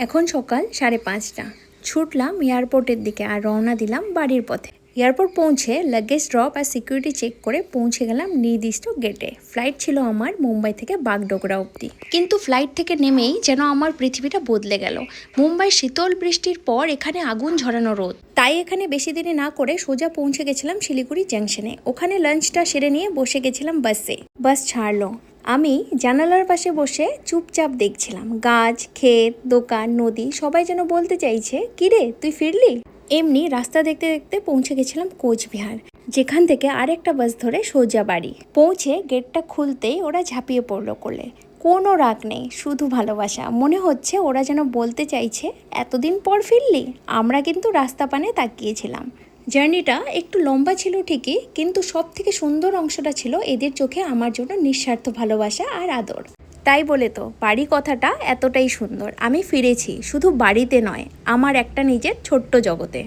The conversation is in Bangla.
এখন সকাল 5:30। ছুটলাম এয়ারপোর্টের দিকে আর রওনা দিলাম বাড়ির পথে। এয়ারপোর্ট পৌঁছে লাগেজ ড্রপ আর সিকিউরিটি চেক করে পৌঁছে গেলাম নির্দিষ্ট গেটে। ফ্লাইট ছিল আমার মুম্বাই থেকে বাগডোগরা অবধি। কিন্তু ফ্লাইট থেকে নেমেই যেন আমার পৃথিবীটা বদলে গেল। মুম্বাই শীতল বৃষ্টির পর এখানে আগুন ঝরানো রোদ। তাই এখানে বেশি দেরি না করে সোজা পৌঁছে গেছিলাম শিলিগুড়ি জাংশনে। ওখানে লাঞ্চটা সেরে নিয়ে বসে গেছিলাম বাসে। বাস ছাড়লো। আমি জানালার পাশে বসে চুপচাপ দেখছিলাম। গাছ, ক্ষেত, দোকান, নদী সবাই যেন বলতে চাইছে, কিরে তুই ফিরলি? এমনি রাস্তা দেখতে দেখতে পৌঁছে গেছিলাম কোচবিহার, যেখান থেকে আরেকটা বাস ধরে সোজা বাড়ি। পৌঁছে গেটটা খুলতেই ওরা ঝাঁপিয়ে পড়লো কোলে। কোনো রাগ নেই, শুধু ভালোবাসা। মনে হচ্ছে ওরা যেন বলতে চাইছে, এতদিন পর ফিরলি? আমরা কিন্তু রাস্তা পানে তাকিয়েছিলাম। জার্নিটা একটু লম্বা ছিল ঠিকই, কিন্তু সব থেকে সুন্দর অংশটা ছিল এদের চোখে আমার জন্য নিঃস্বার্থ ভালোবাসা আর আদর। তাই বলে তো বাড়ি কথাটা এতটাই সুন্দর। আমি ফিরেছি শুধু বাড়িতে নয়, আমার একটা নিজের ছোট্ট জগতে।